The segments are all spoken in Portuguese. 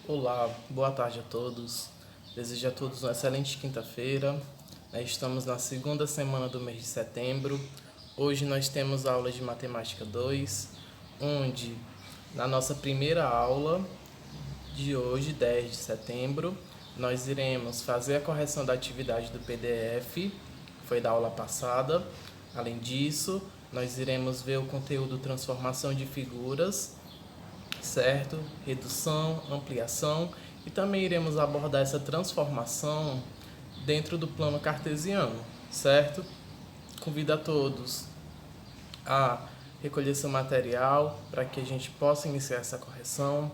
Olá, boa tarde a todos. Desejo a todos uma excelente quinta-feira. Estamos na segunda semana do mês de setembro. Hoje nós temos aula de Matemática 2, onde na nossa primeira aula de hoje, 10 de setembro, nós iremos fazer a correção da atividade do PDF, que foi da aula passada. Além disso, nós iremos ver o conteúdo transformação de figuras, certo? Redução, ampliação, e também iremos abordar essa transformação dentro do plano cartesiano, certo? Convido a todos a recolher seu material para que a gente possa iniciar essa correção.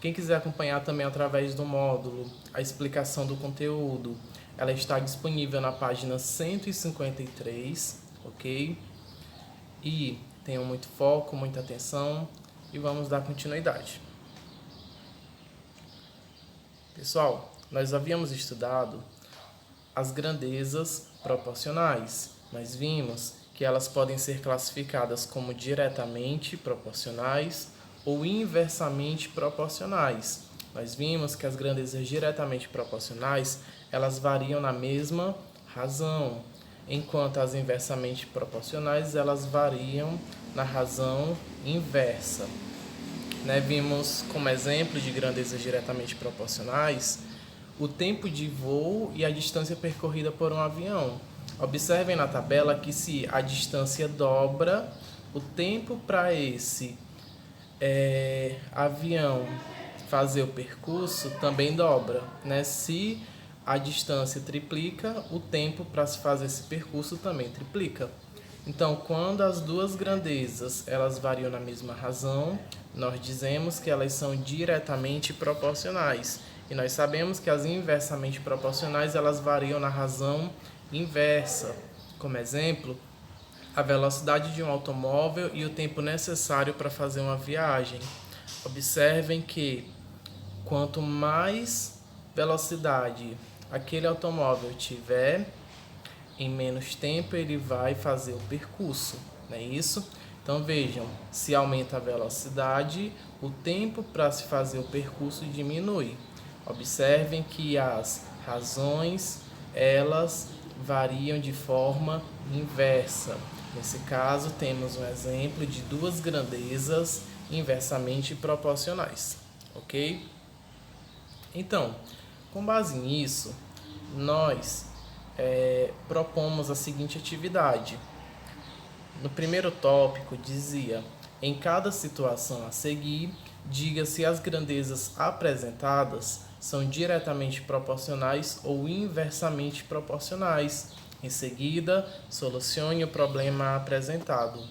Quem quiser acompanhar também através do módulo a explicação do conteúdo, ela está disponível na página 153, ok? E tenham muito foco, muita atenção e vamos dar continuidade. Pessoal, nós havíamos estudado as grandezas proporcionais. Nós vimos que elas podem ser classificadas como diretamente proporcionais ou inversamente proporcionais. Nós vimos que as grandezas diretamente proporcionais, elas variam na mesma razão, enquanto as inversamente proporcionais, elas variam na razão inversa. Vimos como exemplo de grandezas diretamente proporcionais o tempo de voo e a distância percorrida por um avião. Observem na tabela que se a distância dobra, o tempo para esse avião fazer o percurso também dobra. Se a distância triplica, o tempo para se fazer esse percurso também triplica. Então, quando as duas grandezas elas variam na mesma razão, nós dizemos que elas são diretamente proporcionais. E nós sabemos que as inversamente proporcionais elas variam na razão inversa. Como exemplo, a velocidade de um automóvel e o tempo necessário para fazer uma viagem. Observem que quanto mais velocidade aquele automóvel tiver, em menos tempo ele vai fazer o percurso, não é isso? Então vejam, se aumenta a velocidade, o tempo para se fazer o percurso diminui. Observem que as razões, elas variam de forma inversa. Nesse caso, temos um exemplo de duas grandezas inversamente proporcionais, ok? Então, com base nisso, nós propomos a seguinte atividade. No primeiro tópico dizia: em cada situação a seguir, diga se as grandezas apresentadas são diretamente proporcionais ou inversamente proporcionais. Em seguida, solucione o problema apresentado.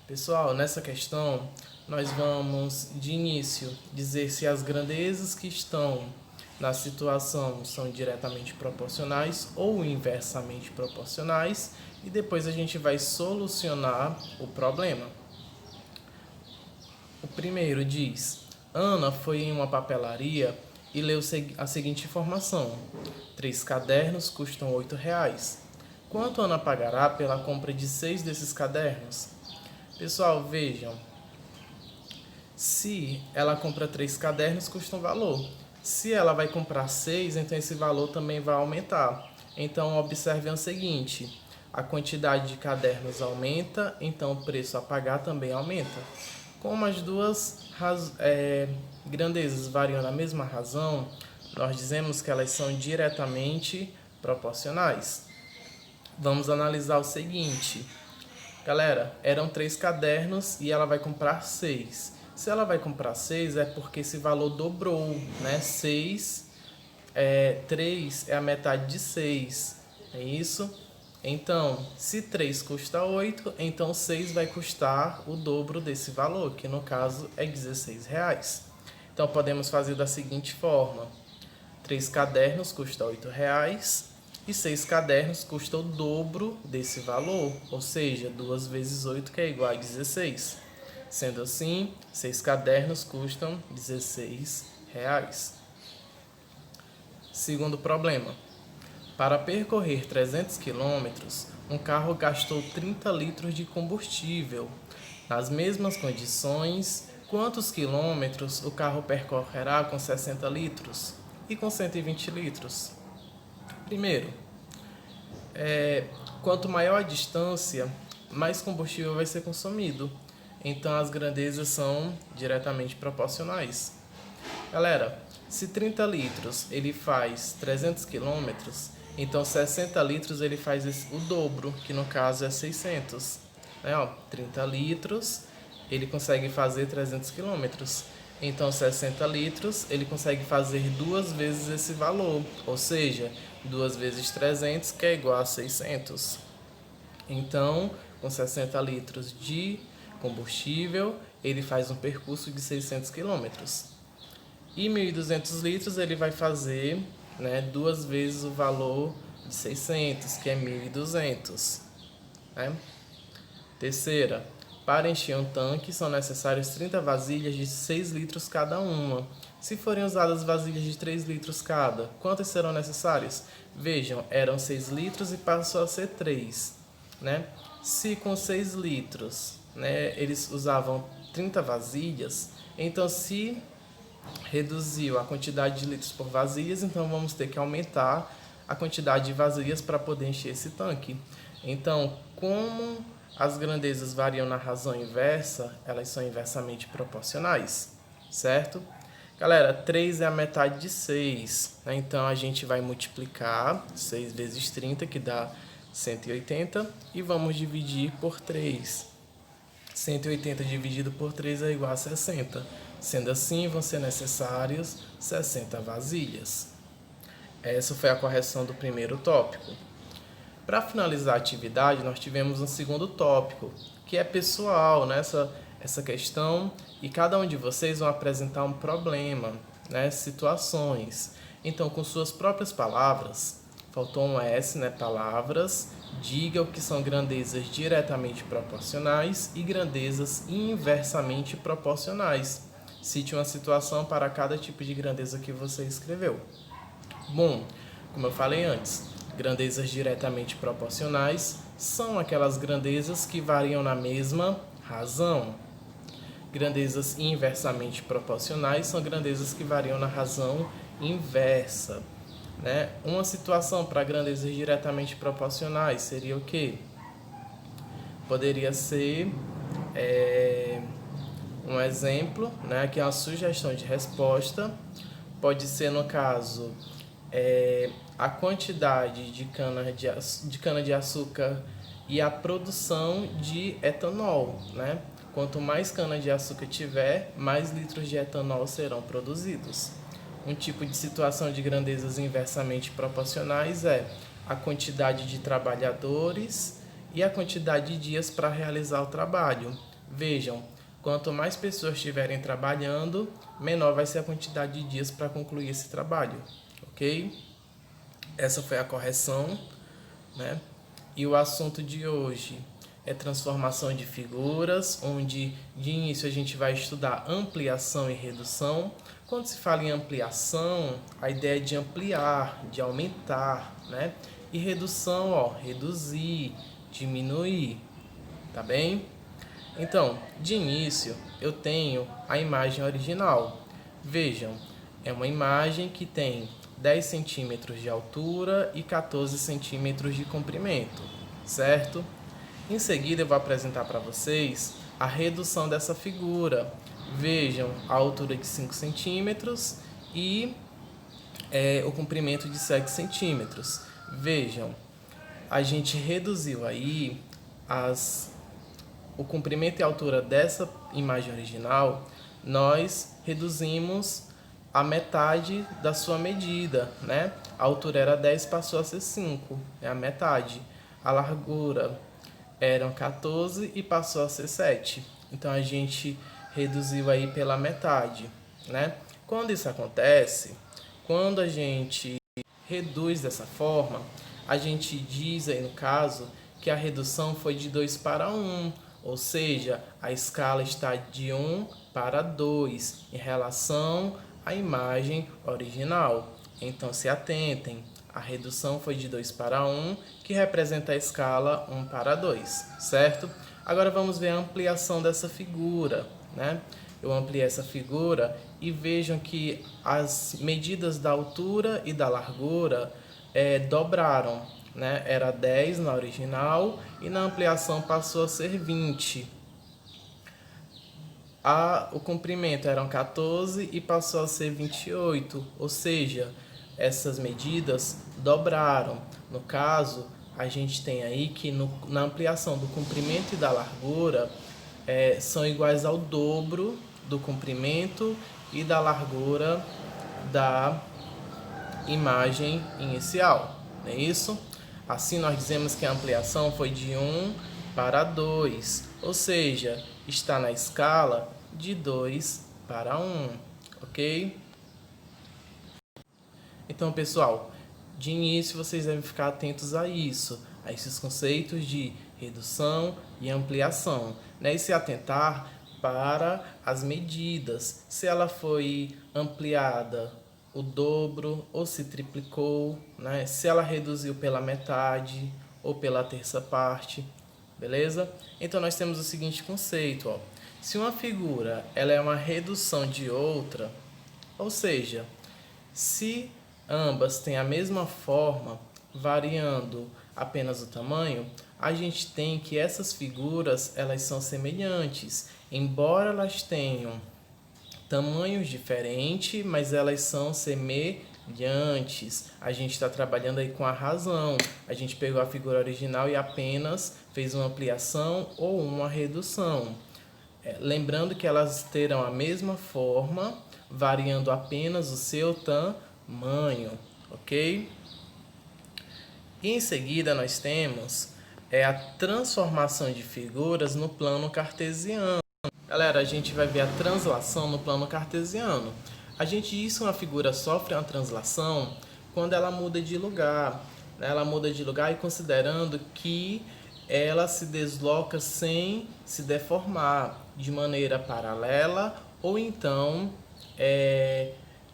Pessoal, nessa questão, nós vamos de início dizer se as grandezas que estão na situação são diretamente proporcionais ou inversamente proporcionais, e depois a gente vai solucionar o problema. O primeiro diz: Ana foi em uma papelaria e leu a seguinte informação: 3 cadernos custam R$8. Quanto Ana pagará pela compra de 6 desses cadernos? Pessoal, vejam, se ela compra 3 cadernos, custa um valor. Se ela vai comprar 6, então esse valor também vai aumentar. Então, observem o seguinte: a quantidade de cadernos aumenta, então o preço a pagar também aumenta. Como as duas grandezas variam na mesma razão, nós dizemos que elas são diretamente proporcionais. Vamos analisar o seguinte. Galera, eram 3 cadernos e ela vai comprar 6. Se ela vai comprar 6 é porque esse valor dobrou, 3 é a metade de 6, é isso? Então, se 3 custa 8, então 6 vai custar o dobro desse valor, que no caso é R$16. Então, podemos fazer da seguinte forma: 3 cadernos custa R$8 e 6 cadernos custam o dobro desse valor, ou seja, 2 vezes 8, que é igual a 16. Sendo assim, 6 cadernos custam R$16. Segundo problema. Para percorrer 300 km, um carro gastou 30 litros de combustível. Nas mesmas condições, Quantos quilômetros o carro percorrerá com 60 litros e com 120 litros? Primeiro, quanto maior a distância, mais combustível vai ser consumido. Então as grandezas são diretamente proporcionais. Galera, se 30 litros ele faz 300 quilômetros, então 60 litros ele faz o dobro, que no caso é 600. 30 litros ele consegue fazer 300 quilômetros. Então 60 litros ele consegue fazer 2 vezes esse valor, ou seja, 2 vezes 300 que é igual a 600. Então, com 60 litros de combustível, ele faz um percurso de 600 quilômetros. E 1.200 litros ele vai fazer 2 vezes o valor de 600, que é 1.200. Terceira, para encher um tanque são necessárias 30 vasilhas de 6 litros cada uma. Se forem usadas vasilhas de 3 litros cada, quantas serão necessárias? Vejam, eram 6 litros e passou a ser 3. Se com 6 litros eles usavam 30 vasilhas, então se reduziu a quantidade de litros por vasilhas, então vamos ter que aumentar a quantidade de vasilhas para poder encher esse tanque. Então, como as grandezas variam na razão inversa, elas são inversamente proporcionais, certo? Galera, 3 é a metade de 6, então a gente vai multiplicar 6 vezes 30, que dá 180, e vamos dividir por 3. 180 dividido por 3 é igual a 60. Sendo assim, vão ser necessários 60 vasilhas. Essa foi a correção do primeiro tópico. Para finalizar a atividade, nós tivemos um segundo tópico, que é pessoal, essa questão, e cada um de vocês vão apresentar um problema, situações. Então, com suas próprias palavras, faltou um S, palavras, diga o que são grandezas diretamente proporcionais e grandezas inversamente proporcionais. Cite uma situação para cada tipo de grandeza que você escreveu. Bom, como eu falei antes, grandezas diretamente proporcionais são aquelas grandezas que variam na mesma razão. Grandezas inversamente proporcionais são grandezas que variam na razão inversa. Uma situação para grandezas diretamente proporcionais seria o quê? Poderia ser um exemplo, que é uma sugestão de resposta. Pode ser, no caso, a quantidade de cana-de-açúcar e a produção de etanol. Quanto mais cana-de-açúcar tiver, mais litros de etanol serão produzidos. Um tipo de situação de grandezas inversamente proporcionais é a quantidade de trabalhadores e a quantidade de dias para realizar o trabalho. Vejam, quanto mais pessoas estiverem trabalhando, menor vai ser a quantidade de dias para concluir esse trabalho, ok? Essa foi a correção, E o assunto de hoje é transformação de figuras, onde de início a gente vai estudar ampliação e redução. Quando se fala em ampliação, a ideia é de ampliar, de aumentar, E redução, reduzir, diminuir, tá bem? Então, de início, eu tenho a imagem original. Vejam, é uma imagem que tem 10 centímetros de altura e 14 centímetros de comprimento, certo? Em seguida, eu vou apresentar para vocês a redução dessa figura. Vejam a altura de 5 centímetros e o comprimento de 7 centímetros. Vejam, a gente reduziu aí o comprimento e a altura dessa imagem original, nós reduzimos a metade da sua medida, A altura era 10, passou a ser 5, é a metade. A largura eram 14 e passou a ser 7. Então, a gente reduziu aí pela metade, Quando isso acontece, quando a gente reduz dessa forma, a gente diz aí no caso que a redução foi de 2 para 1, ou seja, a escala está de 1 para 2 em relação à imagem original. Então, se atentem, a redução foi de 2 para 1, que representa a escala 1 para 2, certo? Agora vamos ver a ampliação dessa figura, eu ampliei essa figura e vejam que as medidas da altura e da largura dobraram, né? Era 10 na original e na ampliação passou a ser 20. O comprimento eram 14 e passou a ser 28, ou seja, essas medidas dobraram. No caso, a gente tem aí que na ampliação do comprimento e da largura são iguais ao dobro do comprimento e da largura da imagem inicial, não é isso? Assim, nós dizemos que a ampliação foi de 1 para 2, ou seja, está na escala de 2 para 1, ok? Então, pessoal, de início vocês devem ficar atentos a isso, a esses conceitos de redução e ampliação, né? E se atentar para as medidas, se ela foi ampliada o dobro ou se triplicou, né? Se ela reduziu pela metade ou pela terça parte, beleza? Então nós temos o seguinte conceito, ó. Se uma figura ela é uma redução de outra, ou seja, se ambas têm a mesma forma, variando apenas o tamanho, a gente tem que essas figuras elas são semelhantes, embora elas tenham tamanhos diferentes, mas elas são semelhantes. A gente está trabalhando aí com a razão. A gente pegou a figura original e apenas fez uma ampliação ou uma redução. Lembrando que elas terão a mesma forma, variando apenas o seu tamanho, ok? E em seguida nós temos a transformação de figuras no plano cartesiano. Galera, a gente vai ver a translação no plano cartesiano. A gente diz que uma figura sofre uma translação quando ela muda de lugar, né? Ela muda de lugar e considerando que ela se desloca sem se deformar, de maneira paralela ou então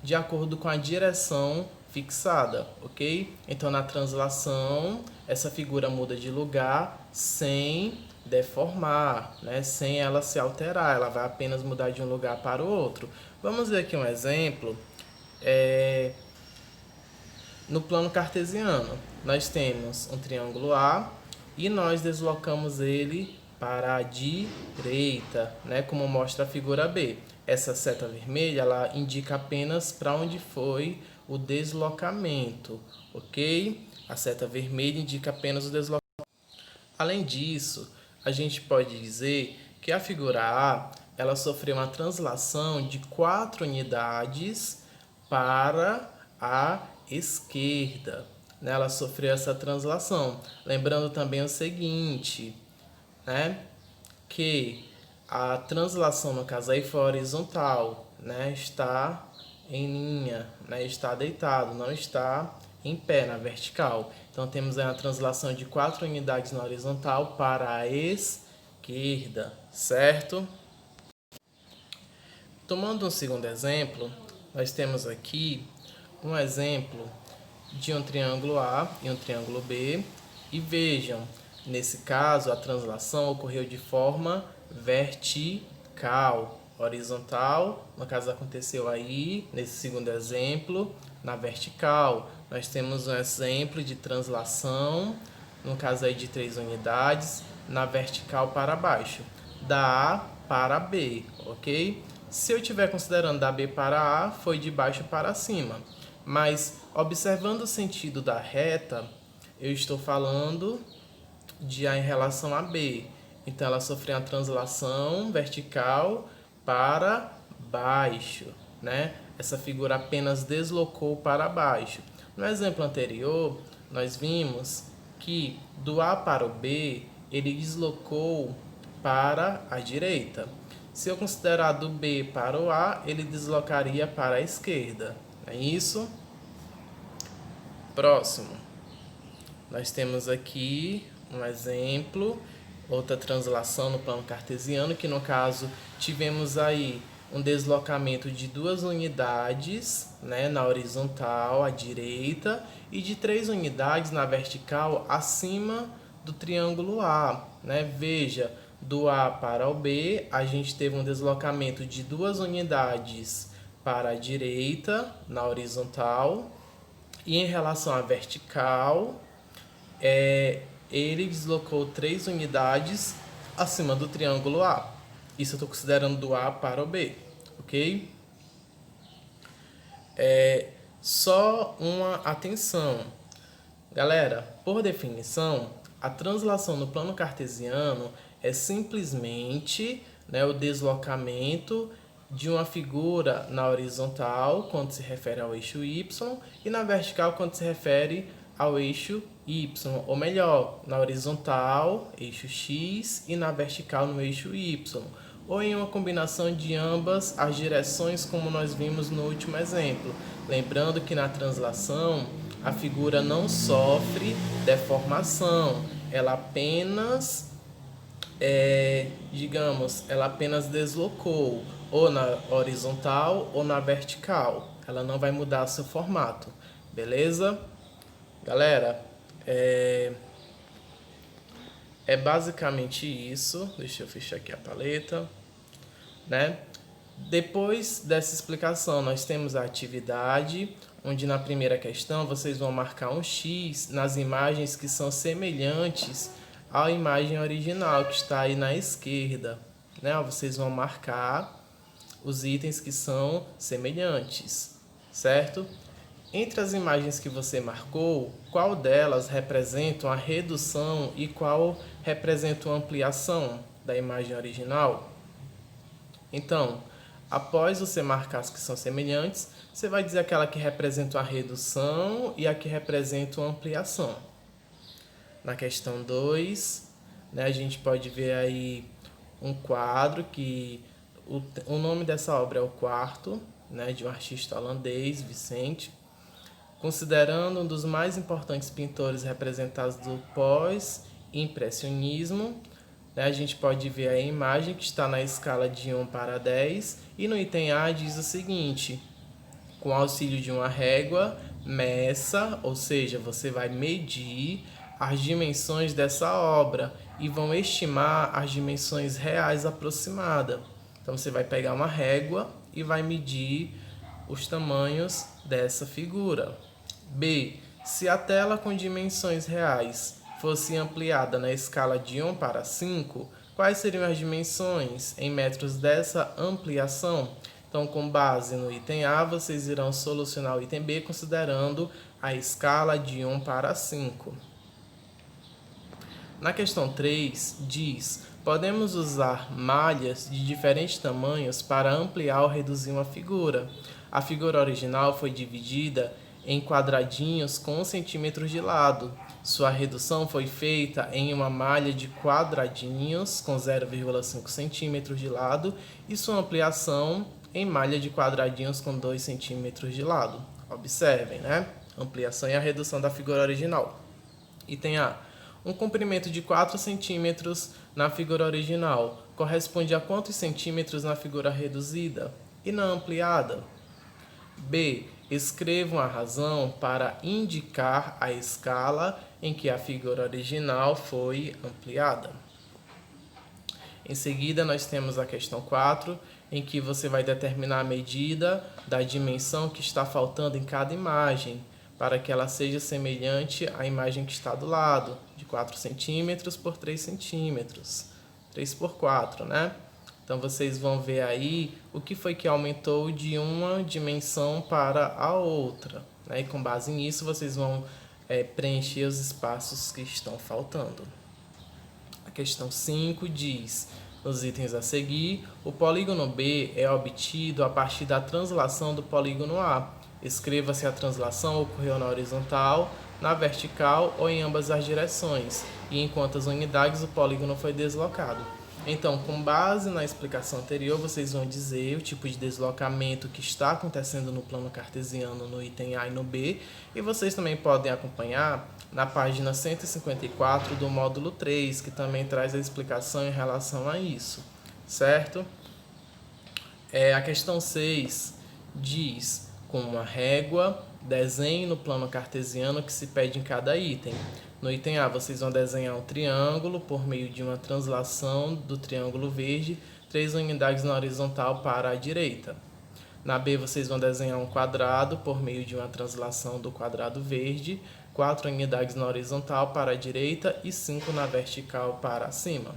de acordo com a direção fixada, ok? Então na translação essa figura muda de lugar sem deformar, né? Sem ela se alterar, ela vai apenas mudar de um lugar para o outro. Vamos ver aqui um exemplo. No plano cartesiano, nós temos um triângulo A e nós deslocamos ele para a direita, né? Como mostra a figura B. Essa seta vermelha, ela indica apenas para onde foi o deslocamento, ok? A seta vermelha indica apenas o deslocamento. Além disso, a gente pode dizer que a figura A, ela sofreu uma translação de 4 unidades para a esquerda, né? Ela sofreu essa translação. Lembrando também o seguinte, né? Que a translação, no caso aí, foi horizontal, né? Está em linha, né? Está deitado, não está em pé, na vertical. Então temos aí uma translação de 4 unidades na horizontal para a esquerda, certo? Tomando um segundo exemplo, nós temos aqui um exemplo de um triângulo A e um triângulo B. E vejam, nesse caso a translação ocorreu de forma vertical. Horizontal, no caso aconteceu aí, nesse segundo exemplo, na vertical. Nós temos um exemplo de translação, no caso aí de 3 unidades, na vertical para baixo, da A para B, ok? Se eu estiver considerando da B para A, foi de baixo para cima. Mas, observando o sentido da reta, eu estou falando de A em relação a B. Então, ela sofreu uma translação vertical para baixo, né? Essa figura apenas deslocou para baixo. No exemplo anterior, nós vimos que do A para o B, ele deslocou para a direita. Se eu considerar do B para o A, ele deslocaria para a esquerda. É isso? Próximo. Nós temos aqui um exemplo, outra translação no plano cartesiano, que no caso tivemos aí um deslocamento de 2 unidades, né, na horizontal, à direita, e de 3 unidades na vertical, acima do triângulo A, né? Veja, do A para o B, a gente teve um deslocamento de 2 unidades para a direita, na horizontal, e em relação à vertical, ele deslocou 3 unidades acima do triângulo A. Isso eu estou considerando do A para o B, ok? Só uma atenção. Galera, por definição, a translação no plano cartesiano é simplesmente, né, o deslocamento de uma figura na horizontal quando se refere ao eixo Y e na vertical quando se refere ao eixo Y, ou melhor, na horizontal, eixo X, e na vertical no eixo Y, ou em uma combinação de ambas as direções, como nós vimos no último exemplo. Lembrando que na translação a figura não sofre deformação, ela apenas, ela apenas deslocou ou na horizontal ou na vertical. Ela não vai mudar seu formato, beleza? Galera, é basicamente isso. Deixa eu fechar aqui a paleta, né? Depois dessa explicação, nós temos a atividade, onde na primeira questão vocês vão marcar um X nas imagens que são semelhantes à imagem original, que está aí na esquerda, né? Vocês vão marcar os itens que são semelhantes, certo? Entre as imagens que você marcou, qual delas representa a redução e qual representa a ampliação da imagem original? Então, após você marcar as que são semelhantes, você vai dizer aquela que representa a redução e a que representa a ampliação. Na questão 2, né, a gente pode ver aí um quadro que o nome dessa obra é O Quarto, né, de um artista holandês, Vicente. Considerando um dos mais importantes pintores representados do pós-impressionismo, né, a gente pode ver a imagem que está na escala de 1 para 10 e no item A diz o seguinte: com o auxílio de uma régua, meça, ou seja, você vai medir as dimensões dessa obra e vão estimar as dimensões reais aproximadas. Então você vai pegar uma régua e vai medir os tamanhos dessa figura. B. Se a tela com dimensões reais fosse ampliada na escala de 1 para 5, quais seriam as dimensões em metros dessa ampliação? Então, com base no item A, vocês irão solucionar o item B considerando a escala de 1 para 5. Na questão 3, diz: podemos usar malhas de diferentes tamanhos para ampliar ou reduzir uma figura. A figura original foi dividida em quadradinhos com centímetros de lado. Sua redução foi feita em uma malha de quadradinhos com 0,5 centímetros de lado e sua ampliação em malha de quadradinhos com 2 centímetros de lado. Observem, né? Ampliação e a redução da figura original. Item A. Um comprimento de 4 centímetros na figura original corresponde a quantos centímetros na figura reduzida e na ampliada? B. Escrevam a razão para indicar a escala em que a figura original foi ampliada. Em seguida, nós temos a questão 4, em que você vai determinar a medida da dimensão que está faltando em cada imagem, para que ela seja semelhante à imagem que está do lado, de 4 centímetros por 3 centímetros, 3 por 4, né? Então, vocês vão ver aí o que foi que aumentou de uma dimensão para a outra, né? E com base nisso, vocês vão preencher os espaços que estão faltando. A questão 5 diz: nos itens a seguir, o polígono B é obtido a partir da translação do polígono A. Escreva se a translação ocorreu na horizontal, na vertical ou em ambas as direções, e em quantas unidades o polígono foi deslocado. Então, com base na explicação anterior, vocês vão dizer o tipo de deslocamento que está acontecendo no plano cartesiano no item A e no B, e vocês também podem acompanhar na página 154 do módulo 3, que também traz a explicação em relação a isso, certo? A questão 6 diz: com uma régua, Desenhe no plano cartesiano que se pede em cada item. No item A, vocês vão desenhar um triângulo por meio de uma translação do triângulo verde, 3 unidades na horizontal para a direita. Na B, vocês vão desenhar um quadrado por meio de uma translação do quadrado verde, 4 unidades na horizontal para a direita e 5 na vertical para cima.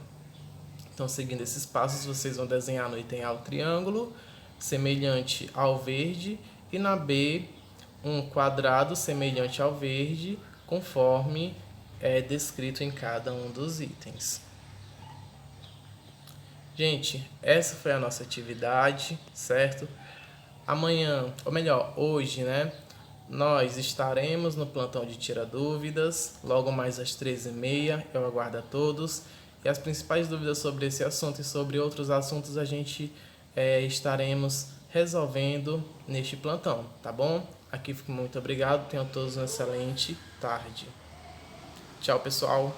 Então, seguindo esses passos, vocês vão desenhar no item A o triângulo, semelhante ao verde, e na B, um quadrado semelhante ao verde, conforme é descrito em cada um dos itens. Gente, essa foi a nossa atividade, certo? Amanhã, ou melhor, hoje, né? Nós estaremos no plantão de Tira Dúvidas, logo mais às 13h30. Eu aguardo a todos. E as principais dúvidas sobre esse assunto e sobre outros assuntos a gente estaremos resolvendo neste plantão, tá bom? Aqui fico muito obrigado, tenham todos uma excelente tarde. Tchau, pessoal!